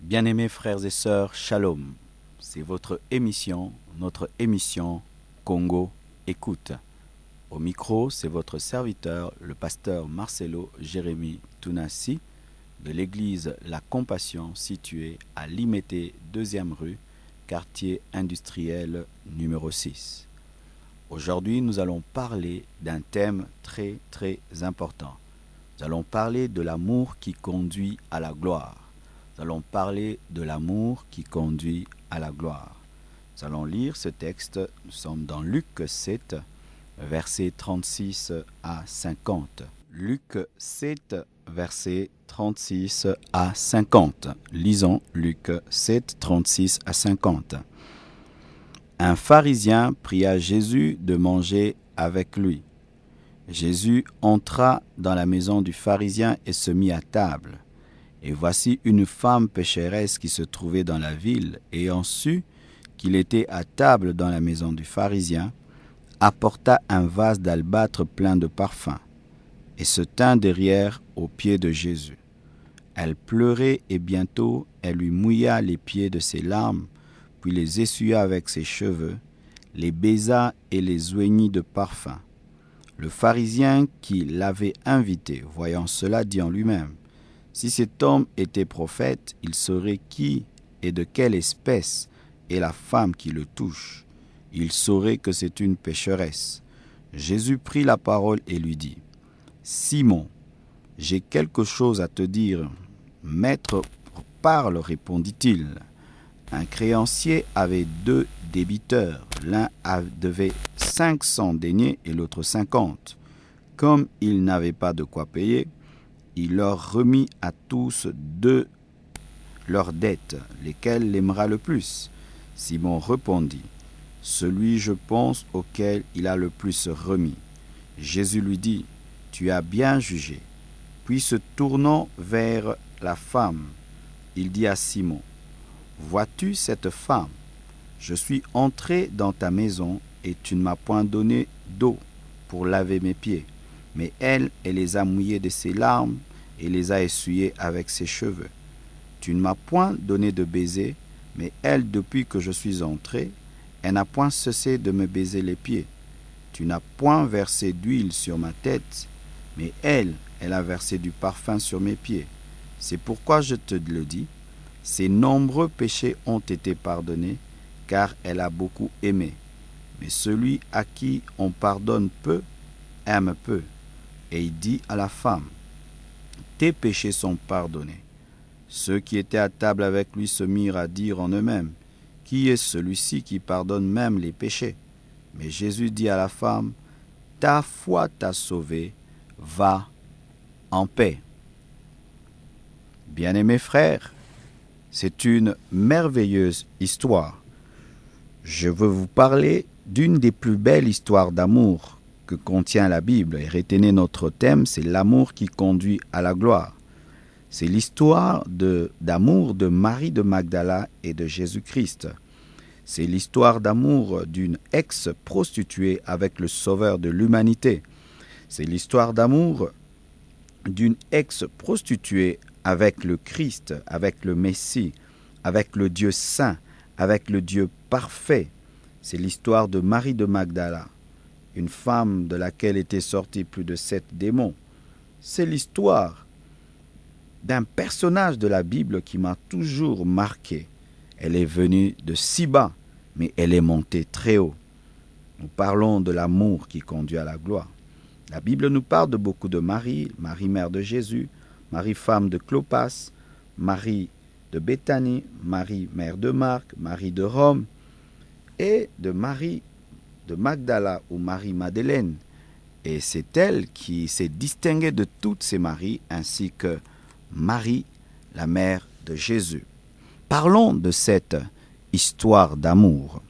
Bien-aimés frères et sœurs, Shalom. C'est votre émission, notre émission Congo Écoute. Au micro, c'est votre serviteur, le pasteur Marcelo Jérémy Tounassi, de l'église La Compassion située à Limete 2e rue, quartier industriel numéro 6. Aujourd'hui, nous allons parler d'un thème très important. Nous allons parler de l'amour qui conduit à la gloire. Nous allons parler de l'amour qui conduit à la gloire. Nous allons lire ce texte. Nous sommes dans Luc 7, versets 36 à 50. Luc 7, versets 36 à 50. Lisons Luc 7, 36 à 50. Un pharisien pria Jésus de manger avec lui. Jésus entra dans la maison du pharisien et se mit à table. Et voici une femme pécheresse qui se trouvait dans la ville, ayant su qu'il était à table dans la maison du pharisien, apporta un vase d'albâtre plein de parfums, et se tint derrière aux pieds de Jésus. Elle pleurait et bientôt elle lui mouilla les pieds de ses larmes, puis les essuya avec ses cheveux, les baisa et les oignit de parfum. Le pharisien qui l'avait invité, voyant cela, dit en lui-même: si cet homme était prophète, il saurait qui et de quelle espèce est la femme qui le touche. Il saurait que c'est une pécheresse. Jésus prit la parole et lui dit: Simon, j'ai quelque chose à te dire. Maître, parle, répondit-il. Un créancier avait 2 débiteurs. L'un devait 500 deniers et l'autre 50. Comme il n'avait pas de quoi payer, il leur remit à tous 2 leurs dettes, lesquelles l'aimera le plus. Simon répondit: celui, je pense, auquel il a le plus remis. Jésus lui dit: tu as bien jugé. Puis se tournant vers la femme, il dit à Simon: vois-tu cette femme? Je suis entré dans ta maison et tu ne m'as point donné d'eau pour laver mes pieds, mais elle les a mouillés de ses larmes et les a essuyés avec ses cheveux. Tu ne m'as point donné de baiser, mais elle, depuis que je suis entré, elle n'a point cessé de me baiser les pieds. Tu n'as point versé d'huile sur ma tête, mais elle a versé du parfum sur mes pieds. C'est pourquoi je te le dis, ses nombreux péchés ont été pardonnés, car elle a beaucoup aimé. Mais celui à qui on pardonne peu, aime peu. Et il dit à la femme: tes péchés sont pardonnés. Ceux qui étaient à table avec lui se mirent à dire en eux-mêmes: qui est celui-ci qui pardonne même les péchés? Mais Jésus dit à la femme: ta foi t'a sauvée, va en paix. Bien-aimés frères, c'est une merveilleuse histoire. Je veux vous parler d'une des plus belles histoires d'amour que contient la Bible. Et retenez notre thème, c'est l'amour qui conduit à la gloire. C'est l'histoire d'amour de Marie de Magdala et de Jésus-Christ. C'est l'histoire d'amour d'une ex-prostituée avec le Sauveur de l'humanité. C'est l'histoire d'amour d'une ex-prostituée avec le Christ, avec le Messie, avec le Dieu saint, avec le Dieu parfait. C'est l'histoire de Marie de Magdala, une femme de laquelle étaient sortis plus de 7 démons. C'est l'histoire d'un personnage de la Bible qui m'a toujours marqué. Elle est venue de si bas, mais elle est montée très haut. Nous parlons de l'amour qui conduit à la gloire. La Bible nous parle de beaucoup de Marie, Marie mère de Jésus, Marie femme de Clopas, Marie de Béthanie, Marie mère de Marc, Marie de Rome, et de Marie de Magdala ou Marie-Madeleine. Et c'est elle qui s'est distinguée de toutes ces Maries, ainsi que Marie, la mère de Jésus. Parlons de cette histoire d'amour.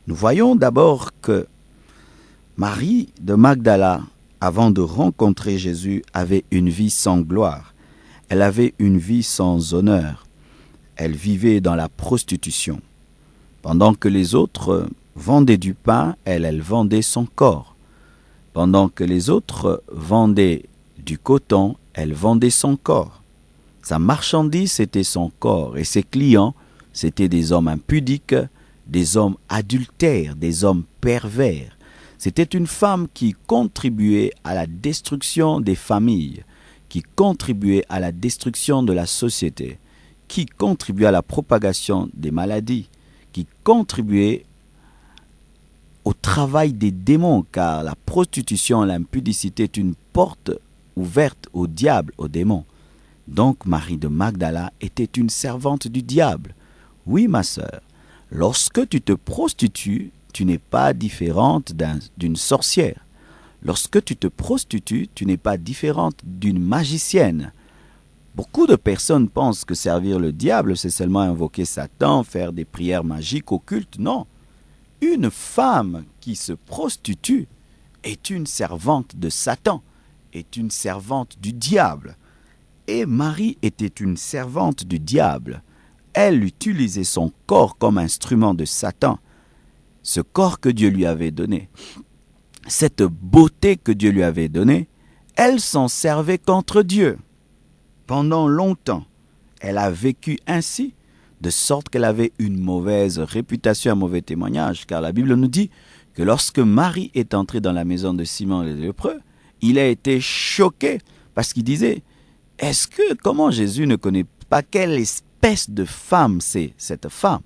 Nous voyons d'abord que Marie de Magdala, avant de rencontrer Jésus, avait une vie sans gloire. Elle avait une vie sans honneur. Elle vivait dans la prostitution. Pendant que les autres vendaient du pain, elle vendait son corps. Pendant que les autres vendaient du coton, elle vendait son corps. Sa marchandise, c'était son corps, et ses clients, c'étaient des hommes impudiques, des hommes adultères, des hommes pervers. C'était une femme qui contribuait à la destruction des familles, qui contribuait à la destruction de la société, qui contribuait à la propagation des maladies, qui contribuait au travail des démons, car la prostitution et l'impudicité est une porte ouverte au diable, aux démons. Donc Marie de Magdala était une servante du diable. Oui, ma sœur, lorsque tu te prostitues, tu n'es pas différente d'une sorcière. Lorsque tu te prostitues, tu n'es pas différente d'une magicienne. Beaucoup de personnes pensent que servir le diable, c'est seulement invoquer Satan, faire des prières magiques, occultes. Non. Une femme qui se prostitue est une servante de Satan, est une servante du diable. Et Marie était une servante du diable. Elle utilisait son corps comme instrument de Satan. Ce corps que Dieu lui avait donné, cette beauté que Dieu lui avait donnée, elle s'en servait contre Dieu. Pendant longtemps, elle a vécu ainsi, de sorte qu'elle avait une mauvaise réputation, un mauvais témoignage, car la Bible nous dit que lorsque Marie est entrée dans la maison de Simon le lépreux, il a été choqué parce qu'il disait, comment Jésus ne connaît pas quelle espèce de femme c'est cette femme?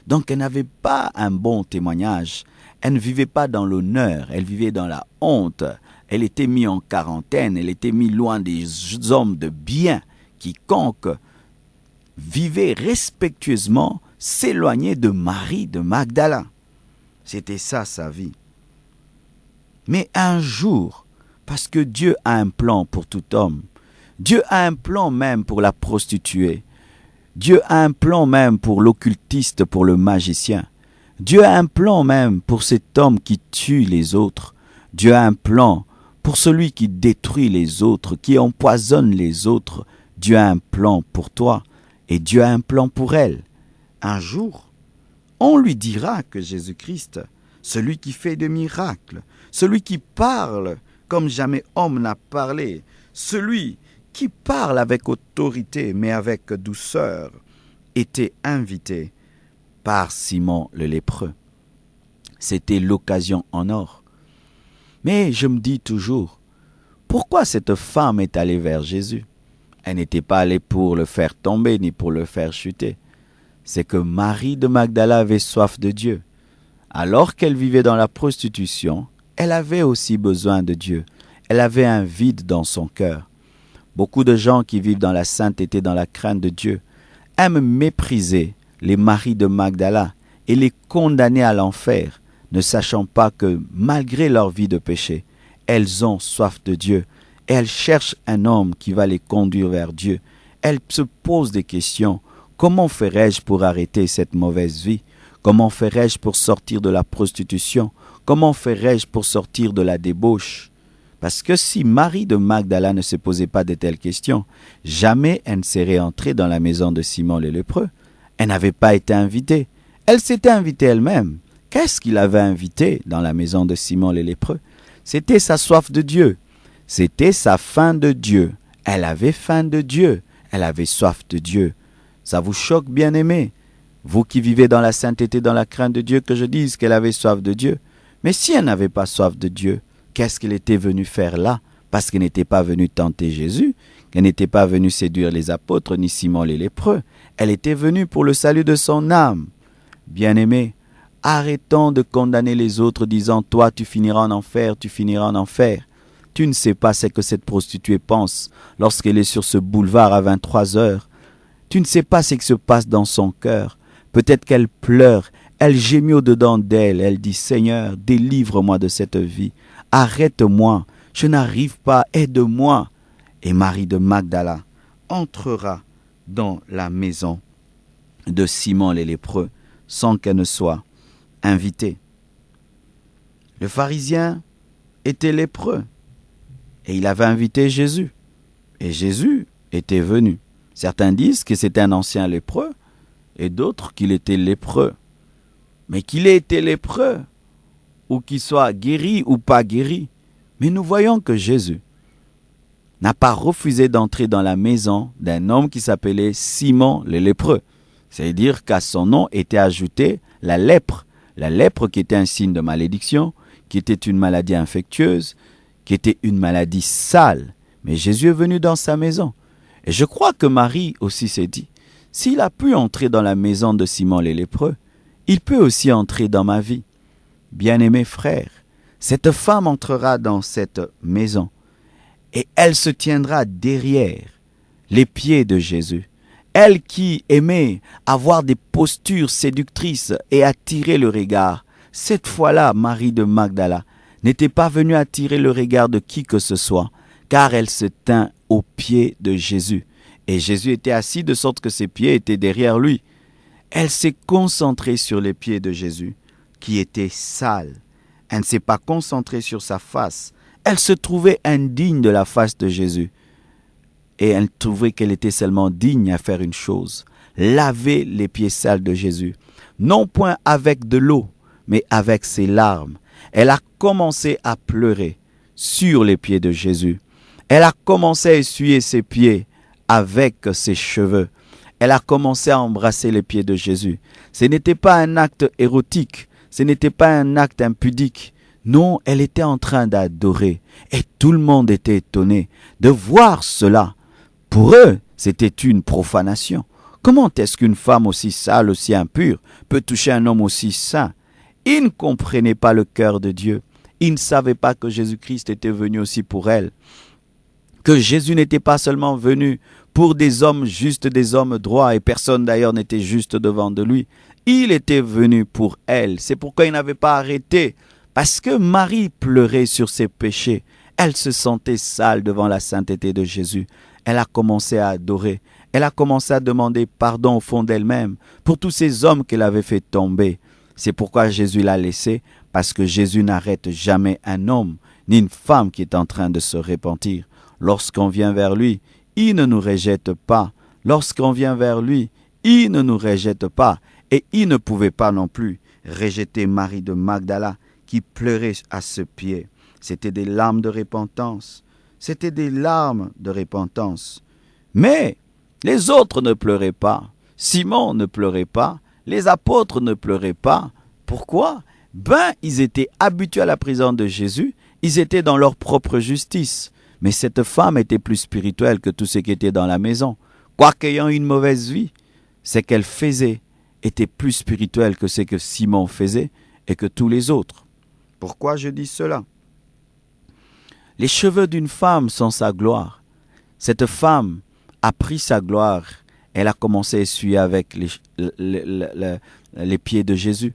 Donc elle n'avait pas un bon témoignage, elle ne vivait pas dans l'honneur, elle vivait dans la honte, elle était mise en quarantaine, elle était mise loin des hommes de bien, quiconque vivait respectueusement, s'éloignait de Marie de Magdala. C'était ça sa vie. Mais un jour, parce que Dieu a un plan pour tout homme, Dieu a un plan même pour la prostituée, Dieu a un plan même pour l'occultiste, pour le magicien, Dieu a un plan même pour cet homme qui tue les autres, Dieu a un plan pour celui qui détruit les autres, qui empoisonne les autres. Dieu a un plan pour toi et Dieu a un plan pour elle. Un jour, on lui dira que Jésus-Christ, celui qui fait des miracles, celui qui parle comme jamais homme n'a parlé, celui qui parle avec autorité mais avec douceur, était invité par Simon le lépreux. C'était l'occasion en or. Mais je me dis toujours, pourquoi cette femme est allée vers Jésus? Elle n'était pas allée pour le faire tomber ni pour le faire chuter. C'est que Marie de Magdala avait soif de Dieu. Alors qu'elle vivait dans la prostitution, elle avait aussi besoin de Dieu. Elle avait un vide dans son cœur. Beaucoup de gens qui vivent dans la sainteté, dans la crainte de Dieu, aiment mépriser les maris de Magdala et les condamner à l'enfer, ne sachant pas que malgré leur vie de péché, elles ont soif de Dieu. Et elles cherchent un homme qui va les conduire vers Dieu. Elles se posent des questions. Comment ferais-je pour arrêter cette mauvaise vie? Comment ferais-je pour sortir de la prostitution? Comment ferais-je pour sortir de la débauche? Parce que si Marie de Magdala ne se posait pas de telles questions, jamais elle ne serait entrée dans la maison de Simon le lépreux. Elle n'avait pas été invitée. Elle s'était invitée elle-même. Qu'est-ce qui l'avait invitée dans la maison de Simon le lépreux? C'était sa soif de Dieu. C'était sa faim de Dieu. Elle avait faim de Dieu. Elle avait soif de Dieu. Ça vous choque, bien-aimés? Vous qui vivez dans la sainteté, dans la crainte de Dieu, que je dise qu'elle avait soif de Dieu. Mais si elle n'avait pas soif de Dieu, qu'est-ce qu'elle était venue faire là? Parce qu'elle n'était pas venue tenter Jésus, qu'elle n'était pas venue séduire les apôtres ni Simon les lépreux. Elle était venue pour le salut de son âme. Bien-aimés, arrêtons de condamner les autres disant « Toi, tu finiras en enfer, tu finiras en enfer ». Tu ne sais pas ce que cette prostituée pense lorsqu'elle est sur ce boulevard à 23 heures. Tu ne sais pas ce qui se passe dans son cœur. Peut-être qu'elle pleure, elle gémit au-dedans d'elle. Elle dit « Seigneur, délivre-moi de cette vie. Arrête-moi, je n'arrive pas, aide-moi. » Et Marie de Magdala entrera dans la maison de Simon le lépreux sans qu'elle ne soit invitée. Le pharisien était lépreux. Et il avait invité Jésus. Et Jésus était venu. Certains disent que c'était un ancien lépreux et d'autres qu'il était lépreux. Mais qu'il ait été lépreux ou qu'il soit guéri ou pas guéri. Mais nous voyons que Jésus n'a pas refusé d'entrer dans la maison d'un homme qui s'appelait Simon le lépreux. C'est-à-dire qu'à son nom était ajoutée la lèpre qui était un signe de malédiction, qui était une maladie infectieuse, qui était une maladie sale. Mais Jésus est venu dans sa maison. Et je crois que Marie aussi s'est dit, s'il a pu entrer dans la maison de Simon le lépreux, il peut aussi entrer dans ma vie. Bien-aimés frères, cette femme entrera dans cette maison et elle se tiendra derrière les pieds de Jésus. Elle qui aimait avoir des postures séductrices et attirer le regard, cette fois-là, Marie de Magdala n'était pas venue attirer le regard de qui que ce soit, car elle se tint aux pieds de Jésus. Et Jésus était assis de sorte que ses pieds étaient derrière lui. Elle s'est concentrée sur les pieds de Jésus, qui étaient sales. Elle ne s'est pas concentrée sur sa face. Elle se trouvait indigne de la face de Jésus. Et elle trouvait qu'elle était seulement digne à faire une chose, laver les pieds sales de Jésus. Non point avec de l'eau, mais avec ses larmes. Elle a commencé à pleurer sur les pieds de Jésus. Elle a commencé à essuyer ses pieds avec ses cheveux. Elle a commencé à embrasser les pieds de Jésus. Ce n'était pas un acte érotique, ce n'était pas un acte impudique. Non, elle était en train d'adorer. Et tout le monde était étonné de voir cela. Pour eux, c'était une profanation. Comment est-ce qu'une femme aussi sale, aussi impure, peut toucher un homme aussi saint? Ils ne comprenaient pas le cœur de Dieu. Ils ne savaient pas que Jésus-Christ était venu aussi pour elle. Que Jésus n'était pas seulement venu pour des hommes justes, des hommes droits, et personne d'ailleurs n'était juste devant de lui. Il était venu pour elle. C'est pourquoi il n'avait pas arrêté. Parce que Marie pleurait sur ses péchés. Elle se sentait sale devant la sainteté de Jésus. Elle a commencé à adorer. Elle a commencé à demander pardon au fond d'elle-même pour tous ces hommes qu'elle avait fait tomber. C'est pourquoi Jésus l'a laissée, parce que Jésus n'arrête jamais un homme ni une femme qui est en train de se repentir. Lorsqu'on vient vers lui, il ne nous rejette pas. Lorsqu'on vient vers lui, il ne nous rejette pas. Et il ne pouvait pas non plus rejeter Marie de Magdala qui pleurait à ses pieds. C'était des larmes de repentance. C'était des larmes de repentance. Mais les autres ne pleuraient pas. Simon ne pleurait pas. Les apôtres ne pleuraient pas. Pourquoi? Ils étaient habitués à la présence de Jésus. Ils étaient dans leur propre justice. Mais cette femme était plus spirituelle que tous ceux qui étaient dans la maison. Quoiqu'ayant une mauvaise vie, ce qu'elle faisait était plus spirituel que ce que Simon faisait et que tous les autres. Pourquoi je dis cela? Les cheveux d'une femme sont sa gloire. Cette femme a pris sa gloire. Elle a commencé à essuyer avec les pieds de Jésus.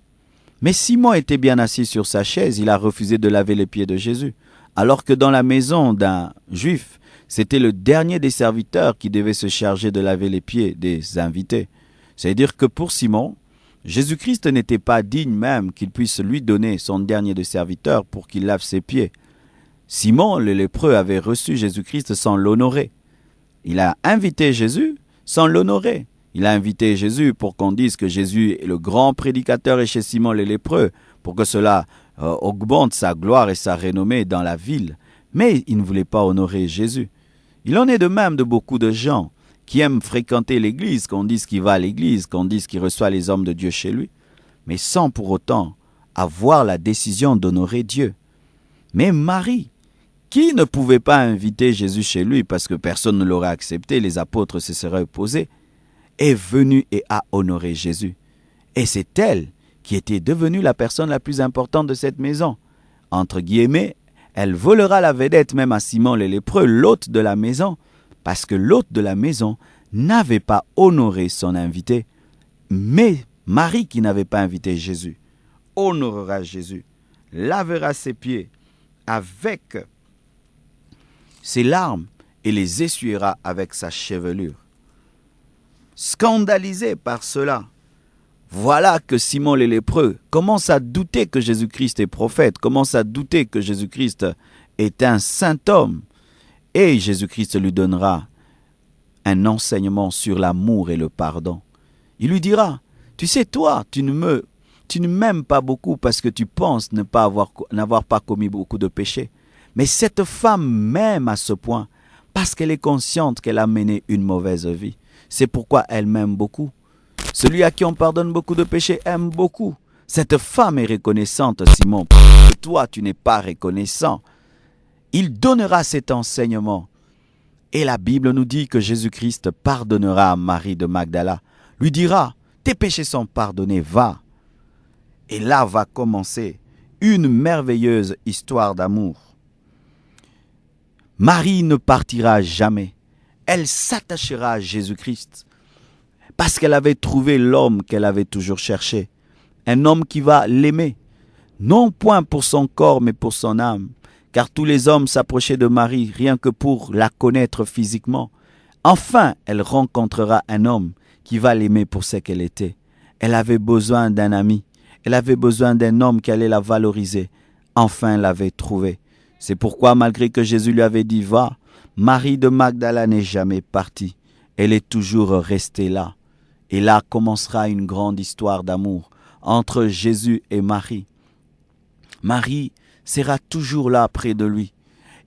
Mais Simon était bien assis sur sa chaise. Il a refusé de laver les pieds de Jésus. Alors que dans la maison d'un juif, c'était le dernier des serviteurs qui devait se charger de laver les pieds des invités. C'est-à-dire que pour Simon, Jésus-Christ n'était pas digne même qu'il puisse lui donner son dernier des serviteurs pour qu'il lave ses pieds. Simon, le lépreux, avait reçu Jésus-Christ sans l'honorer. Il a invité Jésus sans l'honorer. Il a invité Jésus pour qu'on dise que Jésus est le grand prédicateur et chez Simon le lépreux, pour que cela augmente sa gloire et sa renommée dans la ville. Mais il ne voulait pas honorer Jésus. Il en est de même de beaucoup de gens qui aiment fréquenter l'église, qu'on dise qu'il va à l'église, qu'on dise qu'il reçoit les hommes de Dieu chez lui, mais sans pour autant avoir la décision d'honorer Dieu. Mais Marie, qui ne pouvait pas inviter Jésus chez lui parce que personne ne l'aurait accepté, les apôtres se seraient opposés, est venue et a honoré Jésus. Et c'est elle qui était devenue la personne la plus importante de cette maison. Entre guillemets, elle volera la vedette même à Simon le lépreux, l'hôte de la maison, parce que l'hôte de la maison n'avait pas honoré son invité. Mais Marie, qui n'avait pas invité Jésus, honorera Jésus, lavera ses pieds avec ses larmes et les essuiera avec sa chevelure. Scandalisé par cela, voilà que Simon le lépreux commence à douter que Jésus-Christ est prophète, commence à douter que Jésus-Christ est un saint homme. Et Jésus-Christ lui donnera un enseignement sur l'amour et le pardon. Il lui dira, tu sais toi, tu ne m'aimes pas beaucoup parce que tu penses n'avoir pas commis beaucoup de péchés. Mais cette femme m'aime à ce point parce qu'elle est consciente qu'elle a mené une mauvaise vie. C'est pourquoi elle m'aime beaucoup. Celui à qui on pardonne beaucoup de péchés aime beaucoup. Cette femme est reconnaissante, Simon. Que toi, tu n'es pas reconnaissant. Il donnera cet enseignement. Et la Bible nous dit que Jésus-Christ pardonnera à Marie de Magdala. Lui dira, tes péchés sont pardonnés, va. Et là va commencer une merveilleuse histoire d'amour. Marie ne partira jamais. Elle s'attachera à Jésus-Christ parce qu'elle avait trouvé l'homme qu'elle avait toujours cherché. Un homme qui va l'aimer, non point pour son corps mais pour son âme. Car tous les hommes s'approchaient de Marie rien que pour la connaître physiquement. Enfin, elle rencontrera un homme qui va l'aimer pour ce qu'elle était. Elle avait besoin d'un ami. Elle avait besoin d'un homme qui allait la valoriser. Enfin, elle l'avait trouvé. C'est pourquoi, malgré que Jésus lui avait dit « Va », Marie de Magdala n'est jamais partie. Elle est toujours restée là. Et là commencera une grande histoire d'amour entre Jésus et Marie. Marie sera toujours là près de lui.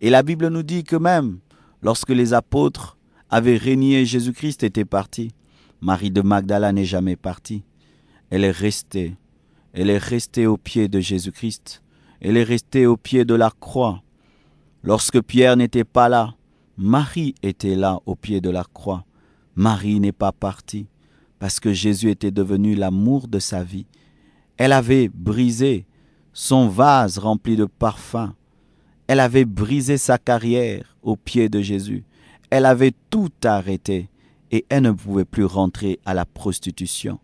Et la Bible nous dit que même lorsque les apôtres avaient renié Jésus-Christ et étaient partis, Marie de Magdala n'est jamais partie. Elle est restée. Elle est restée au pied de Jésus-Christ. Elle est restée au pied de la croix. Lorsque Pierre n'était pas là, Marie était là au pied de la croix. Marie n'est pas partie parce que Jésus était devenu l'amour de sa vie. Elle avait brisé son vase rempli de parfums. Elle avait brisé sa carrière au pied de Jésus. Elle avait tout arrêté et elle ne pouvait plus rentrer à la prostitution.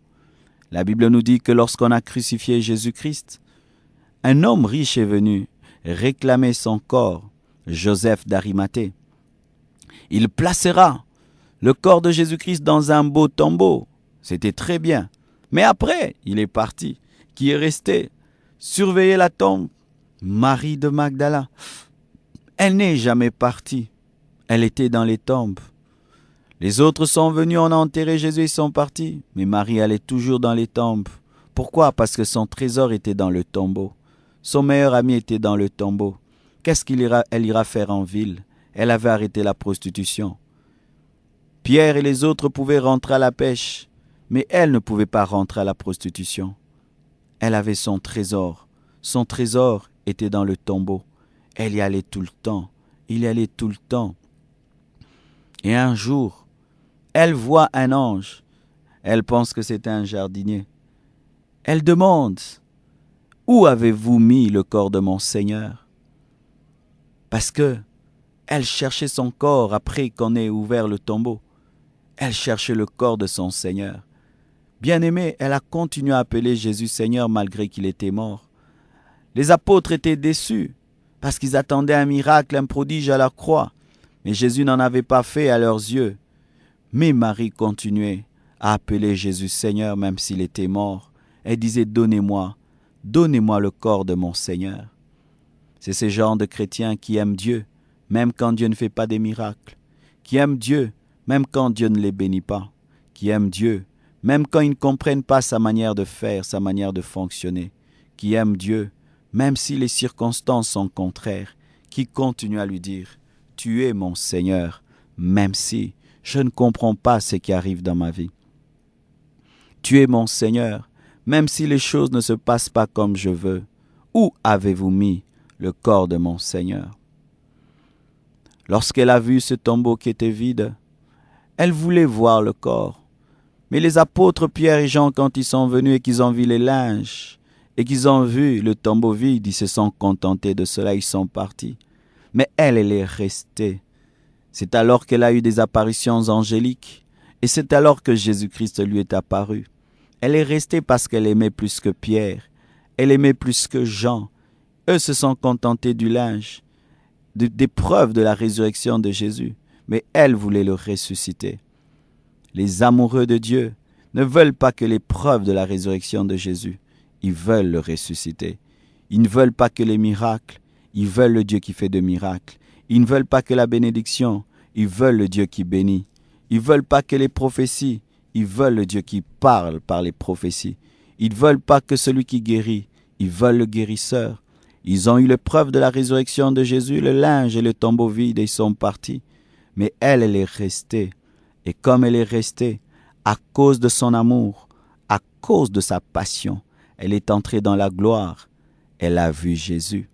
La Bible nous dit que lorsqu'on a crucifié Jésus-Christ, un homme riche est venu réclamer son corps, Joseph d'Arimathée. Il placera le corps de Jésus-Christ dans un beau tombeau. C'était très bien. Mais après, il est parti. Qui est resté surveiller la tombe? Marie de Magdala. Elle n'est jamais partie. Elle était dans les tombes. Les autres sont venus, on a enterré Jésus, ils sont partis. Mais Marie, elle est toujours dans les tombes. Pourquoi? Parce que son trésor était dans le tombeau. Son meilleur ami était dans le tombeau. Qu'est-ce qu'elle ira faire en ville? Elle avait arrêté la prostitution. Pierre et les autres pouvaient rentrer à la pêche, mais elle ne pouvait pas rentrer à la prostitution. Elle avait son trésor. Son trésor était dans le tombeau. Elle y allait tout le temps. Il y allait tout le temps. Et un jour, elle voit un ange. Elle pense que c'est un jardinier. Elle demande, « Où avez-vous mis le corps de mon Seigneur ?» Parce que elle cherchait son corps après qu'on ait ouvert le tombeau. Elle cherchait le corps de son Seigneur. Bien-aimée, elle a continué à appeler Jésus Seigneur malgré qu'il était mort. Les apôtres étaient déçus parce qu'ils attendaient un miracle, un prodige à la croix. Mais Jésus n'en avait pas fait à leurs yeux. Mais Marie continuait à appeler Jésus Seigneur même s'il était mort. Elle disait « Donnez-moi le corps de mon Seigneur ». C'est ce genre de chrétiens qui aiment Dieu, même quand Dieu ne fait pas des miracles. Qui aiment Dieu, même quand Dieu ne les bénit pas. Qui aiment Dieu, même quand ils ne comprennent pas sa manière de faire, sa manière de fonctionner. Qui aiment Dieu, même si les circonstances sont contraires. Qui continuent à lui dire « Tu es mon Seigneur, même si je ne comprends pas ce qui arrive dans ma vie. Tu es mon Seigneur, même si les choses ne se passent pas comme je veux. Où avez-vous mis le corps de mon Seigneur ?» Lorsqu'elle a vu ce tombeau qui était vide, elle voulait voir le corps. Mais les apôtres Pierre et Jean, quand ils sont venus et qu'ils ont vu les linges, et qu'ils ont vu le tombeau vide, ils se sont contentés de cela, ils sont partis. Mais elle est restée. C'est alors qu'elle a eu des apparitions angéliques, et c'est alors que Jésus-Christ lui est apparu. Elle est restée parce qu'elle aimait plus que Pierre, elle aimait plus que Jean. Eux se sont contentés du linge, des preuves de la résurrection de Jésus, mais elle voulait le ressusciter. Les amoureux de Dieu ne veulent pas que les preuves de la résurrection de Jésus, ils veulent le ressusciter. Ils ne veulent pas que les miracles, ils veulent le Dieu qui fait de miracles. Ils ne veulent pas que la bénédiction, ils veulent le Dieu qui bénit. Ils ne veulent pas que les prophéties, ils veulent le Dieu qui parle par les prophéties. Ils ne veulent pas que celui qui guérit, ils veulent le guérisseur. Ils ont eu les preuves de la résurrection de Jésus, le linge et le tombeau vide et ils sont partis. mais elle est restée. Et comme elle est restée, à cause de son amour, à cause de sa passion, elle est entrée dans la gloire. Elle a vu Jésus.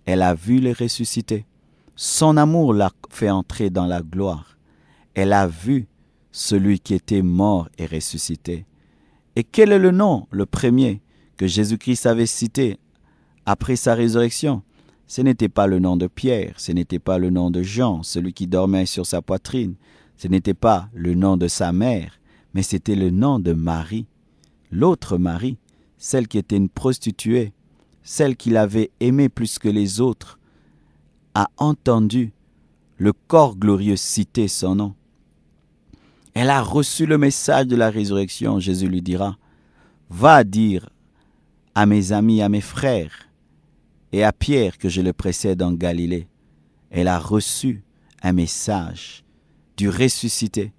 Elle a vu le ressuscité. Son amour l'a fait entrer dans la gloire. Elle a vu celui qui était mort et ressuscité. Et quel est le nom, le premier, que Jésus-Christ avait cité après sa résurrection? Ce n'était pas le nom de Pierre, ce n'était pas le nom de Jean, celui qui dormait sur sa poitrine, ce n'était pas le nom de sa mère, mais c'était le nom de Marie, l'autre Marie, celle qui était une prostituée, celle qu'il avait aimée plus que les autres, a entendu le corps glorieux citer son nom. Elle a reçu le message de la résurrection. Jésus lui dira, « Va dire à mes amis, à mes frères, et à Pierre que je le précède en Galilée. » Elle a reçu un message du ressuscité.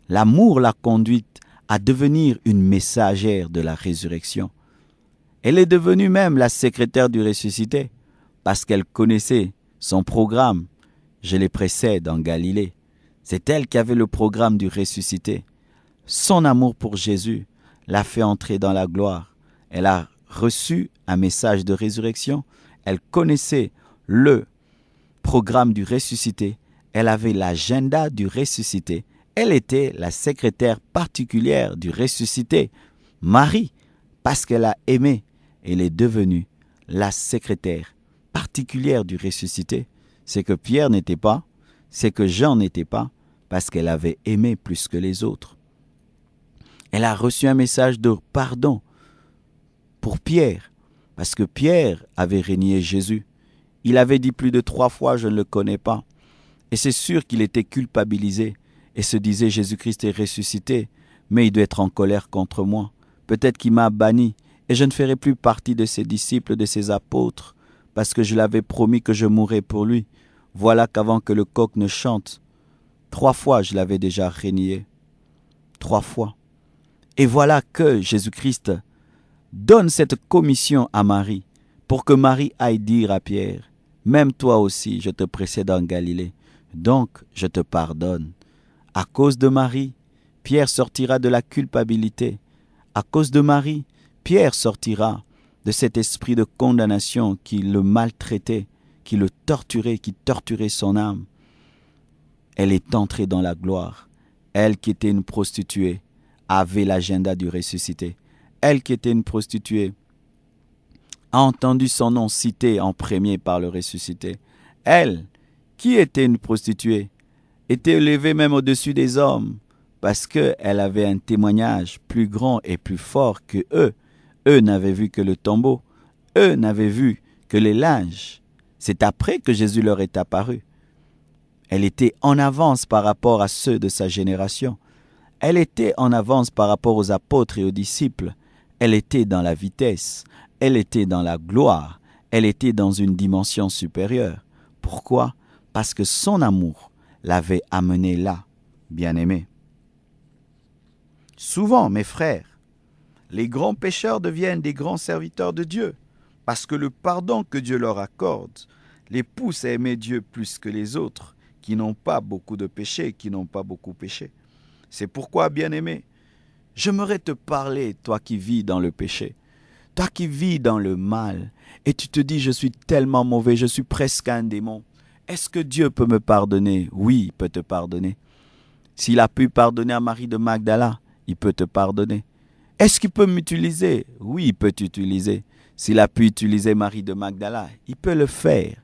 L'amour l'a conduite à devenir une messagère de la résurrection. Elle est devenue même la secrétaire du ressuscité parce qu'elle connaissait son programme. Je les précède en Galilée. C'est elle qui avait le programme du ressuscité. Son amour pour Jésus l'a fait entrer dans la gloire. Elle a reçu un message de résurrection. Elle connaissait le programme du ressuscité. Elle avait l'agenda du ressuscité. Elle était la secrétaire particulière du ressuscité. Marie, parce qu'elle a aimé, elle est devenue la secrétaire particulière du ressuscité. C'est que Pierre n'était pas, c'est que Jean n'était pas, parce qu'elle avait aimé plus que les autres. Elle a reçu un message de pardon pour Pierre, parce que Pierre avait renié Jésus. Il avait dit plus de 3 fois « je ne le connais pas ». Et c'est sûr qu'il était culpabilisé et se disait « Jésus-Christ est ressuscité, mais il doit être en colère contre moi. Peut-être qu'il m'a banni et je ne ferai plus partie de ses disciples, de ses apôtres, parce que je l'avais promis que je mourrais pour lui. Voilà qu'avant que le coq ne chante, 3 fois je l'avais déjà renié. 3 fois. Et voilà que Jésus-Christ donne cette commission à Marie pour que Marie aille dire à Pierre, « Même toi aussi, je te précède en Galilée, donc je te pardonne. » À cause de Marie, Pierre sortira de la culpabilité. À cause de Marie, Pierre sortira de cet esprit de condamnation qui le maltraitait, qui le torturait, qui torturait son âme. Elle est entrée dans la gloire. Elle qui était une prostituée avait l'agenda du ressuscité. Elle qui était une prostituée a entendu son nom cité en premier par le ressuscité. Elle, qui était une prostituée, était élevée même au-dessus des hommes parce qu'elle avait un témoignage plus grand et plus fort que eux. Eux n'avaient vu que le tombeau. Eux n'avaient vu que les linges. C'est après que Jésus leur est apparu. Elle était en avance par rapport à ceux de sa génération. Elle était en avance par rapport aux apôtres et aux disciples. Elle était dans la vitesse. Elle était dans la gloire. Elle était dans une dimension supérieure. Pourquoi? Parce que son amour l'avait amenée là, bien-aimé. Souvent, mes frères, les grands pécheurs deviennent des grands serviteurs de Dieu parce que le pardon que Dieu leur accorde les pousse à aimer Dieu plus que les autres qui n'ont pas beaucoup de péché, qui n'ont pas beaucoup péché. C'est pourquoi, bien-aimé, j'aimerais te parler, toi qui vis dans le péché, toi qui vis dans le mal, et tu te dis, je suis tellement mauvais, je suis presque un démon. Est-ce que Dieu peut me pardonner? Oui, il peut te pardonner. S'il a pu pardonner à Marie de Magdala, il peut te pardonner. Est-ce qu'il peut m'utiliser? Oui, il peut t'utiliser. S'il a pu utiliser Marie de Magdala, il peut le faire.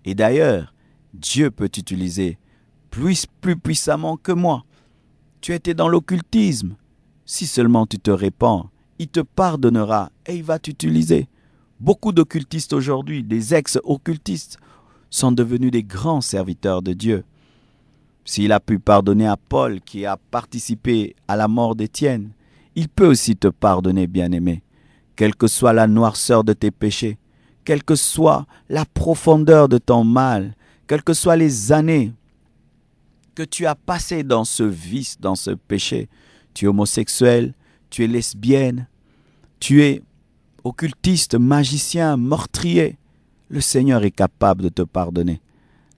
Et d'ailleurs, Dieu peut t'utiliser plus puissamment que moi. Tu étais dans l'occultisme. Si seulement tu te répands, il te pardonnera et il va t'utiliser. Beaucoup d'occultistes aujourd'hui, des ex-occultistes, sont devenus des grands serviteurs de Dieu. S'il a pu pardonner à Paul qui a participé à la mort d'Étienne, il peut aussi te pardonner, bien-aimé. Quelle que soit la noirceur de tes péchés, quelle que soit la profondeur de ton mal, quelles que soient les années que tu as passées dans ce vice, dans ce péché, tu es homosexuel, tu es lesbienne, tu es occultiste, magicien, meurtrier, le Seigneur est capable de te pardonner.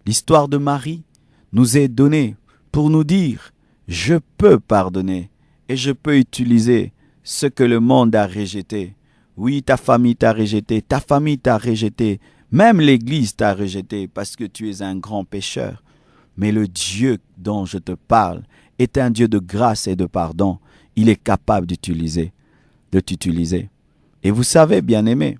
L'histoire de Marie nous est donné pour nous dire « Je peux pardonner et je peux utiliser ce que le monde a rejeté. » Oui, ta famille t'a rejeté, même l'Église t'a rejeté parce que tu es un grand pécheur. Mais le Dieu dont je te parle est un Dieu de grâce et de pardon. Il est capable de t'utiliser. Et vous savez, bien-aimés,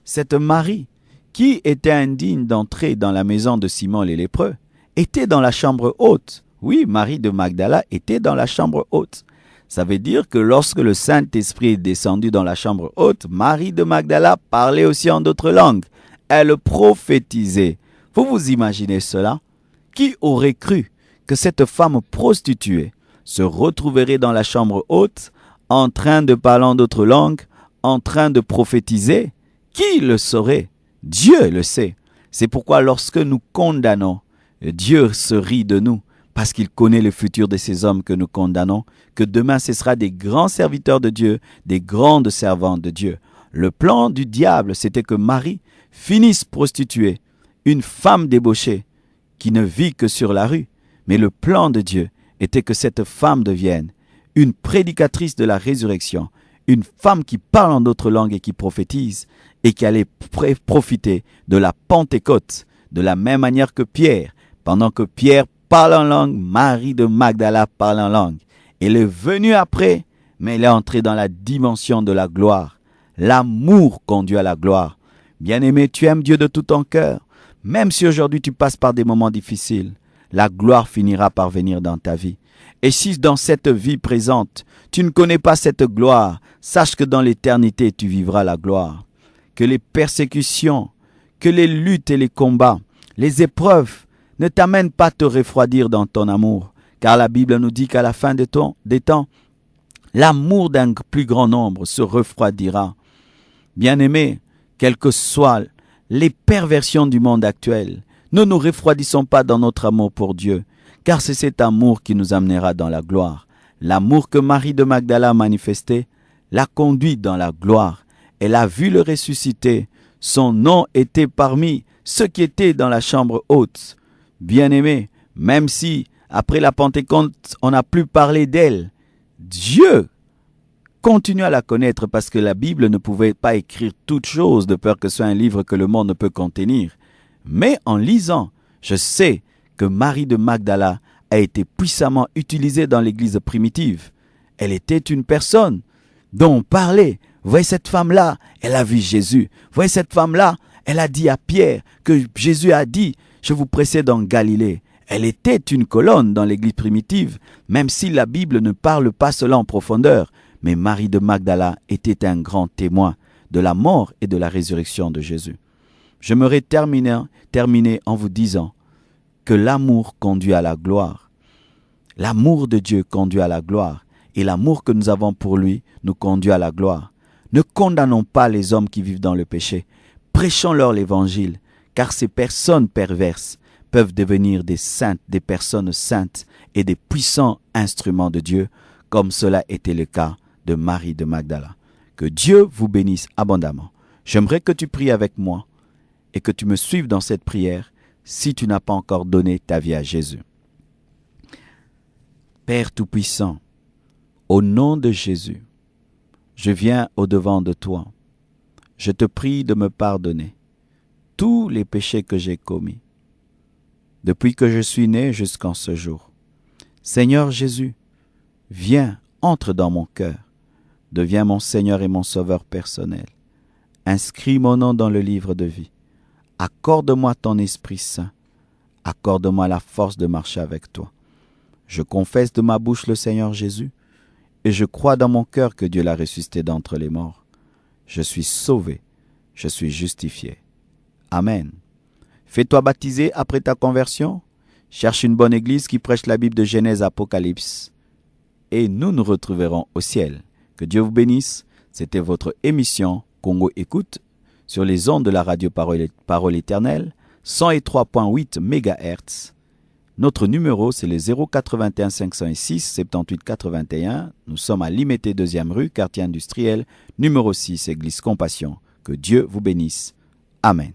cette Marie qui était indigne d'entrer dans la maison de Simon le lépreux était dans la chambre haute. Oui, Marie de Magdala était dans la chambre haute. Ça veut dire que lorsque le Saint-Esprit est descendu dans la chambre haute, Marie de Magdala parlait aussi en d'autres langues. Elle prophétisait. Vous imaginez cela? Qui aurait cru que cette femme prostituée se retrouverait dans la chambre haute, en train de parler en d'autres langues, en train de prophétiser? Qui le saurait? Dieu le sait. C'est pourquoi lorsque nous condamnons, Dieu se rit de nous. Parce qu'il connaît le futur de ces hommes que nous condamnons, que demain ce sera des grands serviteurs de Dieu, des grandes servantes de Dieu. Le plan du diable, c'était que Marie finisse prostituée, une femme débauchée, qui ne vit que sur la rue. Mais le plan de Dieu était que cette femme devienne une prédicatrice de la résurrection, une femme qui parle en d'autres langues et qui prophétise, et qui allait profiter de la Pentecôte, de la même manière que Pierre, pendant que Pierre parle en langue, Marie de Magdala parle en langue. Elle est venue après, mais elle est entrée dans la dimension de la gloire. L'amour conduit à la gloire. Bien-aimé, tu aimes Dieu de tout ton cœur. Même si aujourd'hui tu passes par des moments difficiles, la gloire finira par venir dans ta vie. Et si dans cette vie présente, tu ne connais pas cette gloire, sache que dans l'éternité, tu vivras la gloire. Que les persécutions, que les luttes et les combats, les épreuves, ne t'amène pas à te refroidir dans ton amour, car la Bible nous dit qu'à la fin des temps, l'amour d'un plus grand nombre se refroidira. Bien-aimés, quelles que soient les perversions du monde actuel, ne nous refroidissons pas dans notre amour pour Dieu, car c'est cet amour qui nous amènera dans la gloire. L'amour que Marie de Magdala a manifesté l'a conduit dans la gloire. Elle a vu le ressuscité. Son nom était parmi ceux qui étaient dans la chambre haute. Bien-aimés, même si après la Pentecôte, on n'a plus parlé d'elle, Dieu continue à la connaître parce que la Bible ne pouvait pas écrire toutes choses de peur que ce soit un livre que le monde ne peut contenir. Mais en lisant, je sais que Marie de Magdala a été puissamment utilisée dans l'église primitive. Elle était une personne dont on parlait. Voyez cette femme-là, elle a vu Jésus. Voyez cette femme-là, elle a dit à Pierre que Jésus a dit « Je vous précède en Galilée ». Elle était une colonne dans l'église primitive, même si la Bible ne parle pas cela en profondeur. Mais Marie de Magdala était un grand témoin de la mort et de la résurrection de Jésus. J'aimerais terminer en vous disant que l'amour conduit à la gloire. L'amour de Dieu conduit à la gloire. Et l'amour que nous avons pour lui nous conduit à la gloire. Ne condamnons pas les hommes qui vivent dans le péché. Prêchons-leur l'évangile, car ces personnes perverses peuvent devenir des saintes, des personnes saintes et des puissants instruments de Dieu, comme cela était le cas de Marie de Magdala. Que Dieu vous bénisse abondamment. J'aimerais que tu pries avec moi et que tu me suives dans cette prière si tu n'as pas encore donné ta vie à Jésus. Père Tout-Puissant, au nom de Jésus, je viens au-devant de toi. Je te prie de me pardonner tous les péchés que j'ai commis depuis que je suis né jusqu'en ce jour. Seigneur Jésus, viens, entre dans mon cœur. Deviens mon Seigneur et mon Sauveur personnel. Inscris mon nom dans le livre de vie. Accorde-moi ton Esprit Saint. Accorde-moi la force de marcher avec toi. Je confesse de ma bouche le Seigneur Jésus et je crois dans mon cœur que Dieu l'a ressuscité d'entre les morts. Je suis sauvé, je suis justifié. Amen. Fais-toi baptiser après ta conversion. Cherche une bonne église qui prêche la Bible de Genèse à Apocalypse. Et nous nous retrouverons au ciel. Que Dieu vous bénisse. C'était votre émission Congo Écoute sur les ondes de la radio Parole Éternelle, 103.8 MHz. Notre numéro, c'est le 081 506 78 81. Nous sommes à Limité 2e rue, quartier industriel, numéro 6, Église Compassion. Que Dieu vous bénisse. Amen.